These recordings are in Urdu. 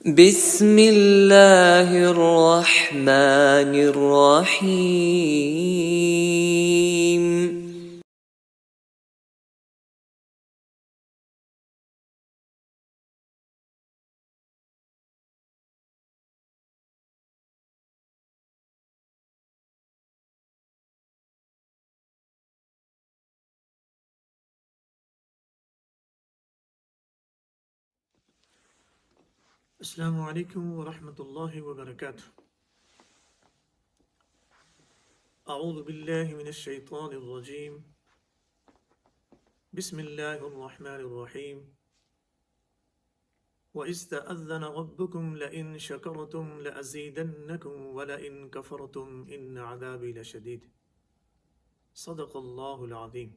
بسم اللہ الرحمن الرحیم. السلام علیکم ورحمۃ اللہ وبرکاتہ. اعوذ باللہ من الشیطان الرجیم. بسم اللہ الرحمن الرحیم. وَإِذْ تَأَذَّنَ رَبُّكُمْ لَئِن شَكَرْتُمْ لَأَزِيدَنَّكُمْ وَلَئِن كَفَرْتُمْ إِنَّ عَذَابِي لَشَدِيدٌ. صدق اللہ العظیم.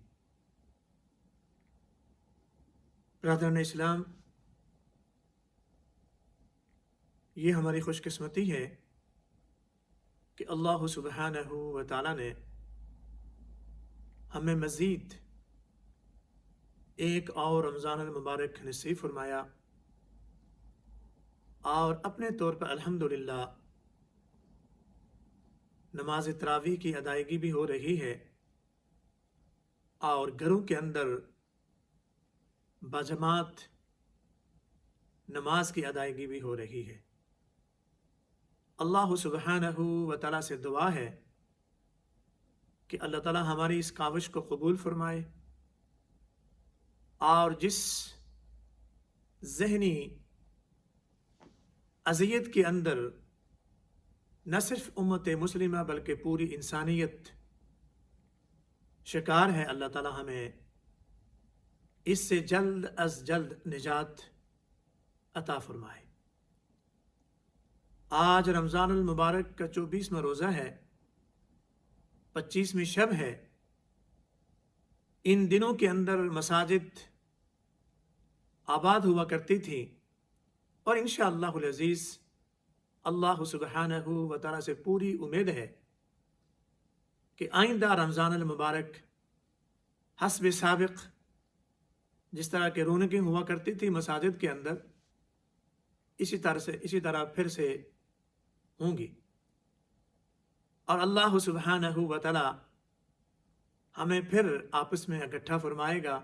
برادران اسلام، یہ ہماری خوش قسمتی ہے کہ اللہ سبحانہ و تعالیٰ نے ہمیں مزید ایک اور رمضان المبارک نصیب فرمایا، اور اپنے طور پر الحمدللہ نماز تراویح کی ادائیگی بھی ہو رہی ہے، اور گھروں کے اندر باجماعت نماز کی ادائیگی بھی ہو رہی ہے. اللہ سبحانہ و تعالیٰ سے دعا ہے کہ اللہ تعالیٰ ہماری اس کاوش کو قبول فرمائے، اور جس ذہنی اذیت کے اندر نہ صرف امت مسلمہ بلکہ پوری انسانیت شکار ہے، اللہ تعالیٰ ہمیں اس سے جلد از جلد نجات عطا فرمائے. آج رمضان المبارک کا 24واں روزہ ہے، 25ویں شب ہے. ان دنوں کے اندر مساجد آباد ہوا کرتی تھی، اور انشاءاللہ العزیز اللہ سبحانہ و تعالیٰ سے پوری امید ہے کہ آئندہ رمضان المبارک حسب سابق جس طرح کے رونقیں ہوا کرتی تھی مساجد کے اندر، اسی طرح پھر سے ہوں گی. اور اللہ سبحانہ و تعالیٰ ہمیں پھر آپس میں اکٹھا فرمائے گا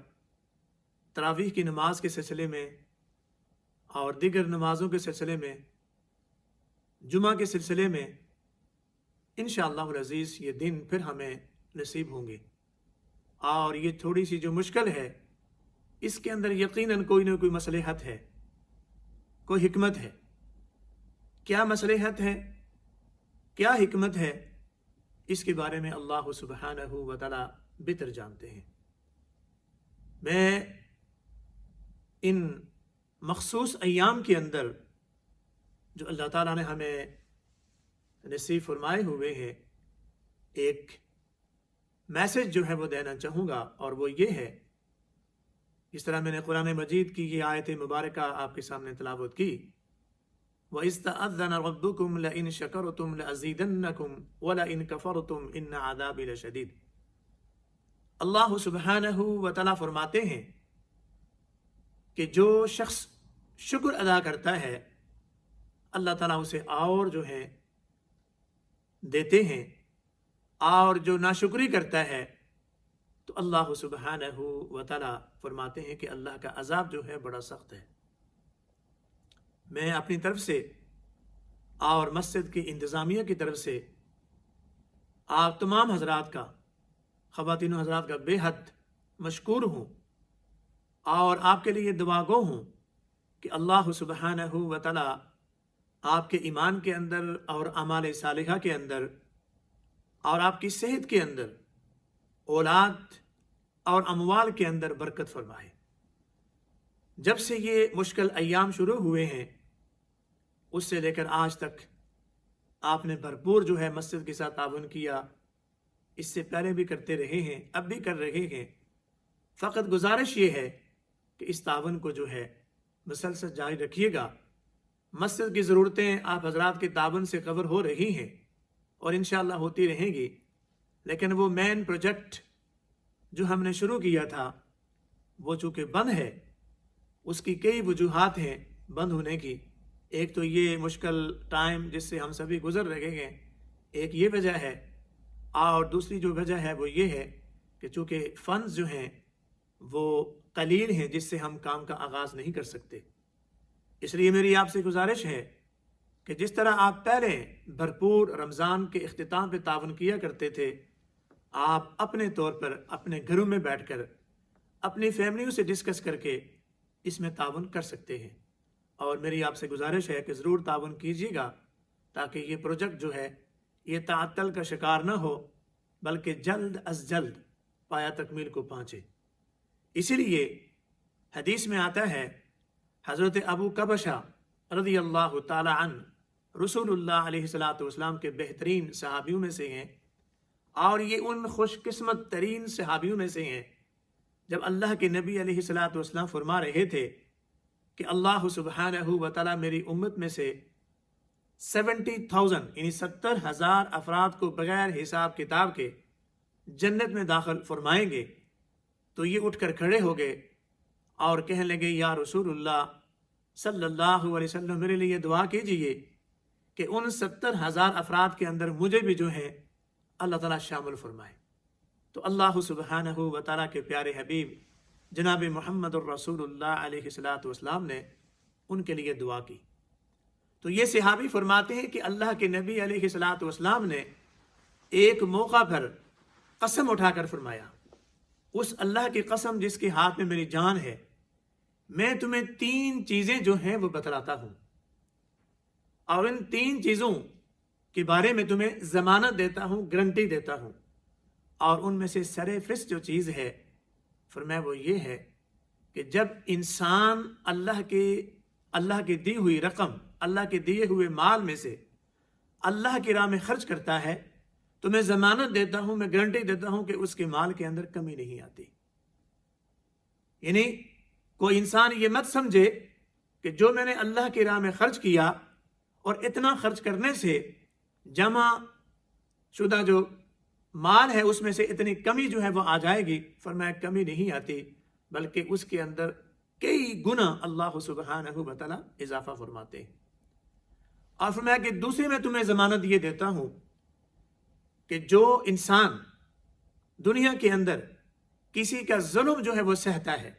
تراویح کی نماز کے سلسلے میں، اور دیگر نمازوں کے سلسلے میں، جمعہ کے سلسلے میں. انشاءاللہ العزیز یہ دن پھر ہمیں نصیب ہوں گے. اور یہ تھوڑی سی جو مشکل ہے، اس کے اندر یقیناً کوئی نہ کوئی مصلحت ہے، کوئی حکمت ہے. کیا مصلحت ہے، کیا حکمت ہے، اس کے بارے میں اللہ سبحانہ و تعالیٰ بہتر جانتے ہیں. میں ان مخصوص ایام کے اندر جو اللہ تعالیٰ نے ہمیں نصیب فرمائے ہوئے ہیں، ایک میسج جو ہے وہ دینا چاہوں گا، اور وہ یہ ہے، جس طرح میں نے قرآن مجید کی یہ آیت مبارکہ آپ کے سامنے تلاوت کی. وَإِذْ تَأَذَّنَ رَبُّكُمْ لَئِن شَكَرْتُمْ لَأَزِيدَنَّكُمْ وَلَئِن كَفَرْتُمْ إِنَّ عَذَابِي لَشَدِيدٌ. اللہ سبحانہ و تعالیٰ فرماتے ہیں کہ جو شخص شکر ادا کرتا ہے، اللہ تعالیٰ اسے اور جو ہے دیتے ہیں، اور جو ناشکری کرتا ہے تو اللہ سبحانہ و تعالیٰ فرماتے ہیں کہ اللہ کا عذاب جو ہے بڑا سخت ہے. میں اپنی طرف سے اور مسجد کی انتظامیہ کی طرف سے آپ تمام حضرات کا، خواتین و حضرات کا بے حد مشکور ہوں، اور آپ کے لیے دعا گو ہوں کہ اللہ سبحانہ و تعالیٰ آپ کے ایمان کے اندر اور اعمال صالحہ کے اندر اور آپ کی صحت کے اندر، اولاد اور اموال کے اندر برکت فرمائے. جب سے یہ مشکل ایام شروع ہوئے ہیں، اس سے لے کر آج تک آپ نے بھرپور جو ہے مسجد کے ساتھ تعاون کیا. اس سے پہلے بھی کرتے رہے ہیں، اب بھی کر رہے ہیں. فقط گزارش یہ ہے کہ اس تعاون کو جو ہے مسلسل جاری رکھیے گا. مسجد کی ضرورتیں آپ حضرات کے تعاون سے کور ہو رہی ہیں، اور انشاءاللہ ہوتی رہیں گی. لیکن وہ مین پروجیکٹ جو ہم نے شروع کیا تھا، وہ چونکہ بند ہے، اس کی کئی وجوہات ہیں بند ہونے کی. ایک تو یہ مشکل ٹائم جس سے ہم سبھی گزر رہے ہیں، ایک یہ وجہ ہے، اور دوسری جو وجہ ہے وہ یہ ہے کہ چونکہ فنڈز جو ہیں وہ قلیل ہیں جس سے ہم کام کا آغاز نہیں کر سکتے۔ اس لیے میری آپ سے گزارش ہے کہ جس طرح آپ پہلے بھرپور رمضان کے اختتام پہ تعاون کیا کرتے تھے، آپ اپنے طور پر اپنے گھروں میں بیٹھ کر اپنی فیملیوں سے ڈسکس کر کے اس میں تعاون کر سکتے ہیں، اور میری آپ سے گزارش ہے کہ ضرور تعاون کیجیے گا تاکہ یہ پروجیکٹ جو ہے یہ تعطل کا شکار نہ ہو بلکہ جلد از جلد پایا تکمیل کو پہنچے۔ اسی لیے حدیث میں آتا ہے، حضرت ابو کبشہ رضی اللہ تعالی عنہ رسول اللہ علیہ السلام کے بہترین صحابیوں میں سے ہیں، اور یہ ان خوش قسمت ترین صحابیوں میں سے ہیں جب اللہ کے نبی علیہ السلام فرما رہے تھے کہ اللہ سبحانہ و تعالی میری امت میں سے 70,000 یعنی 70,000 افراد کو بغیر حساب کتاب کے جنت میں داخل فرمائیں گے، تو یہ اٹھ کر کھڑے ہو گئے اور کہنے لگے، یا رسول اللہ صلی اللہ علیہ وسلم میرے لیے دعا کیجئے کہ ان 70,000 افراد کے اندر مجھے بھی جو ہے اللہ تعالیٰ شامل فرمائے۔ تو اللہ سبحانہ و تعالیٰ کے پیارے حبیب جناب محمد الرسول اللہ علیہ السلام نے ان کے لیے دعا کی۔ تو یہ صحابی فرماتے ہیں کہ اللہ کے نبی علیہ السلام نے ایک موقع پر قسم اٹھا کر فرمایا، اس اللہ کی قسم جس کے ہاتھ میں میری جان ہے، میں تمہیں 3 چیزیں جو ہیں وہ بتلاتا ہوں، اور ان 3 چیزوں کے بارے میں تمہیں ضمانت دیتا ہوں، گارنٹی دیتا ہوں، اور ان میں سے سر فہرست جو چیز ہے فرمایا وہ یہ ہے کہ جب انسان اللہ کی دی ہوئی رقم، اللہ کے دیے ہوئے مال میں سے اللہ کی راہ میں خرچ کرتا ہے تو میں ضمانت دیتا ہوں، میں گارنٹی دیتا ہوں کہ اس کے مال کے اندر کمی نہیں آتی۔ یعنی کوئی انسان یہ مت سمجھے کہ جو میں نے اللہ کی راہ میں خرچ کیا اور اتنا خرچ کرنے سے جمع شدہ جو مال ہے اس میں سے اتنی کمی جو ہے وہ آ جائے گی۔ فرمایا کمی نہیں آتی، بلکہ اس کے اندر کئی گنا اللہ سبحانہ و تعالی اضافہ فرماتے ہیں۔ اور فرمایا کہ دوسری میں تمہیں ضمانت یہ دیتا ہوں کہ جو انسان دنیا کے اندر کسی کا ظلم جو ہے وہ سہتا ہے،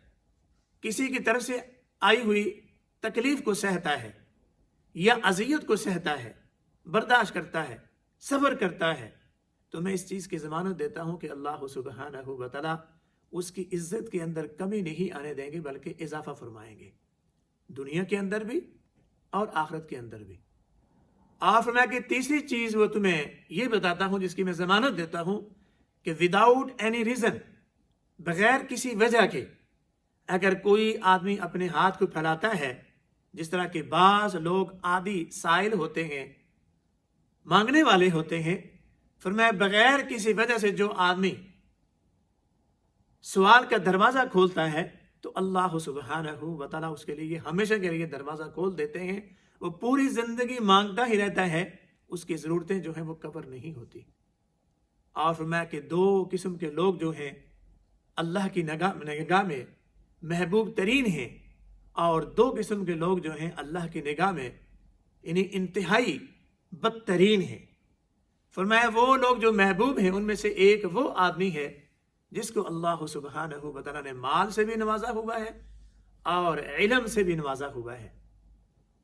کسی کی طرف سے آئی ہوئی تکلیف کو سہتا ہے یا اذیت کو سہتا ہے، برداشت کرتا ہے، صبر کرتا ہے، تو میں اس چیز کی ضمانت دیتا ہوں کہ اللہ سبحانہ و تعالی اس کی عزت کے اندر کمی نہیں آنے دیں گے بلکہ اضافہ فرمائیں گے، دنیا کے اندر بھی اور آخرت کے اندر بھی۔ اور فرمایا کہ تیسری چیز وہ تمہیں یہ بتاتا ہوں جس کی میں ضمانت دیتا ہوں کہ وداؤٹ اینی ریزن، بغیر کسی وجہ کے اگر کوئی آدمی اپنے ہاتھ کو پھیلاتا ہے، جس طرح کہ بعض لوگ عادی سائل ہوتے ہیں، مانگنے والے ہوتے ہیں، فرمایا بغیر کسی وجہ سے جو آدمی سوال کا دروازہ کھولتا ہے تو اللہ سبحانہ و تعالیٰ اس کے لیے ہمیشہ کے لیے دروازہ کھول دیتے ہیں، وہ پوری زندگی مانگتا ہی رہتا ہے، اس کی ضرورتیں جو ہیں وہ کور نہیں ہوتی۔ اور فرمایا کہ 2 قسم کے لوگ جو ہیں اللہ کی نگاہ میں محبوب ترین ہیں، اور 2 قسم کے لوگ جو ہیں اللہ کی نگاہ میں یعنی انتہائی بدترین ہیں۔ فرمایا وہ لوگ جو محبوب ہیں ان میں سے ایک وہ آدمی ہے جس کو اللہ سبحانہ و تعالیٰ نے مال سے بھی نوازا ہوا ہے اور علم سے بھی نوازا ہوا ہے۔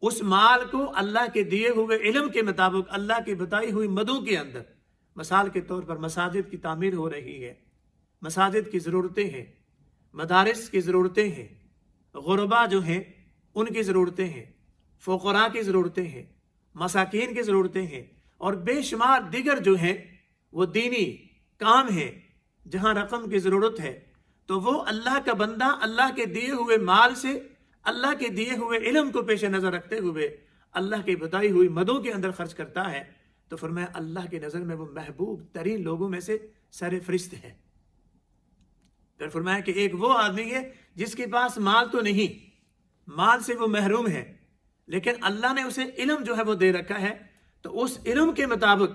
اس مال کو اللہ کے دیے ہوئے علم کے مطابق اللہ کی بتائی ہوئی مدوں کے اندر، مثال کے طور پر مساجد کی تعمیر ہو رہی ہے، مساجد کی ضرورتیں ہیں، مدارس کی ضرورتیں ہیں، غربا جو ہیں ان کی ضرورتیں ہیں، فقراء کی ضرورتیں ہیں، مساکین کی ضرورتیں ہیں، اور بے شمار دیگر جو ہیں وہ دینی کام ہیں جہاں رقم کی ضرورت ہے، تو وہ اللہ کا بندہ اللہ کے دیے ہوئے مال سے، اللہ کے دیے ہوئے علم کو پیش نظر رکھتے ہوئے اللہ کی بتائی ہوئی مدوں کے اندر خرچ کرتا ہے، تو فرمایا اللہ کی نظر میں وہ محبوب ترین لوگوں میں سے سر فہرست ہے۔ پھر فرمایا کہ ایک وہ آدمی ہے جس کے پاس مال تو نہیں، مال سے وہ محروم ہے، لیکن اللہ نے اسے علم جو ہے وہ دے رکھا ہے، تو اس علم کے مطابق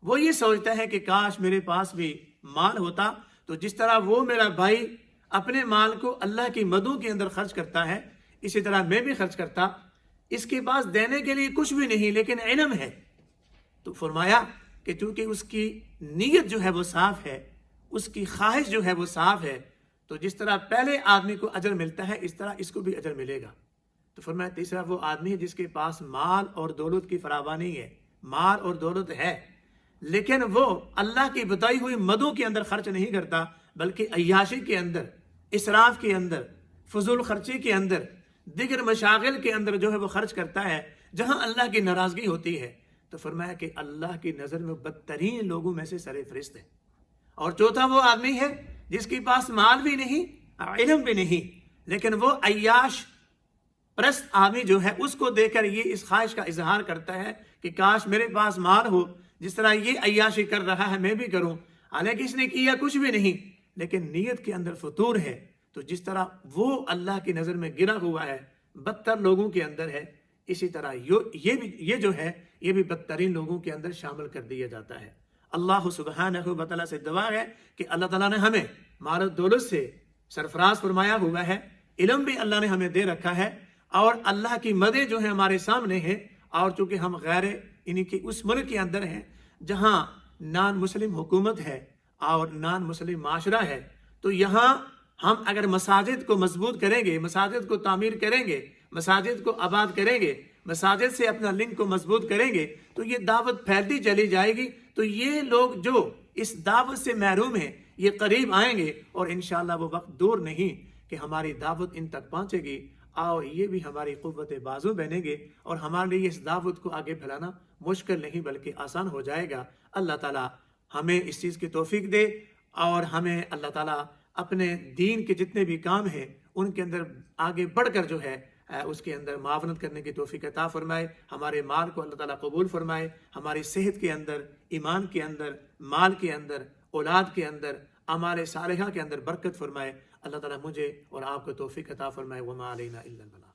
وہ یہ سوچتا ہے کہ کاش میرے پاس بھی مال ہوتا، تو جس طرح وہ میرا بھائی اپنے مال کو اللہ کی مدوں کے اندر خرچ کرتا ہے، اسی طرح میں بھی خرچ کرتا، اس کے پاس دینے کے لیے کچھ بھی نہیں لیکن علم ہے، تو فرمایا کہ چونکہ اس کی نیت جو ہے وہ صاف ہے، اس کی خواہش جو ہے وہ صاف ہے، تو جس طرح پہلے آدمی کو اجر ملتا ہے اس طرح اس کو بھی اجر ملے گا۔ تو فرمایا تیسرا وہ آدمی ہے جس کے پاس مال اور دولت کی فراوانی ہے، مال اور دولت ہے، لیکن وہ اللہ کی بتائی ہوئی مدوں کے اندر خرچ نہیں کرتا، بلکہ عیاشی کے اندر، اسراف کے اندر، فضول خرچی کے اندر، دیگر مشاغل کے اندر جو ہے وہ خرچ کرتا ہے جہاں اللہ کی ناراضگی ہوتی ہے، تو فرمایا کہ اللہ کی نظر میں بدترین لوگوں میں سے سرفہرست ہے۔ اور چوتھا وہ آدمی ہے جس کے پاس مال بھی نہیں، علم بھی نہیں، لیکن وہ عیاش پرست آدمی جو ہے اس کو دیکھ کر یہ اس خواہش کا اظہار کرتا ہے کہ کاش میرے پاس مال ہو، جس طرح یہ عیاشی کر رہا ہے میں بھی کروں، حالانکہ اس نے کیا کچھ بھی نہیں لیکن نیت کے اندر فطور ہے۔ تو جس طرح وہ اللہ کی نظر میں گرا ہوا ہے، بدتر لوگوں کے اندر ہے، اسی طرح یہ جو ہے یہ بھی بدترین لوگوں کے اندر شامل کر دیا جاتا ہے۔ اللہ سبحانہ و تعالیٰ سے دعا ہے کہ اللہ تعالیٰ نے ہمیں مال و دولت سے سرفراز فرمایا ہوا ہے، علم بھی اللہ نے ہمیں دے رکھا ہے، اور اللہ کی مدیں جو ہیں ہمارے سامنے ہیں، اور چونکہ ہم غیر یعنی کہ اس ملک کے اندر ہیں جہاں نان مسلم حکومت ہے اور نان مسلم معاشرہ ہے، تو یہاں ہم اگر مساجد کو مضبوط کریں گے، مساجد کو تعمیر کریں گے، مساجد کو آباد کریں گے، مساجد سے اپنا لنک کو مضبوط کریں گے، تو یہ دعوت پھیلتی چلی جائے گی، تو یہ لوگ جو اس دعوت سے محروم ہیں یہ قریب آئیں گے، اور انشاءاللہ وہ وقت دور نہیں کہ ہماری دعوت ان تک پہنچے گی، اور یہ بھی ہماری قوت بازو بنیں گے، اور ہمارے لیے اس دعوت کو آگے پھیلانا مشکل نہیں بلکہ آسان ہو جائے گا۔ اللہ تعالیٰ ہمیں اس چیز کی توفیق دے، اور ہمیں اللہ تعالیٰ اپنے دین کے جتنے بھی کام ہیں ان کے اندر آگے بڑھ کر جو ہے اس کے اندر معاونت کرنے کی توفیق عطا فرمائے، ہمارے مال کو اللہ تعالیٰ قبول فرمائے، ہماری صحت کے اندر، ایمان کے اندر، مال کے اندر، اولاد کے اندر، اعمال صالحہ کے اندر برکت فرمائے۔ اللہ تعالیٰ مجھے اور آپ کو توفیق عطا فرمائے۔ وما علینا الا البلاغ۔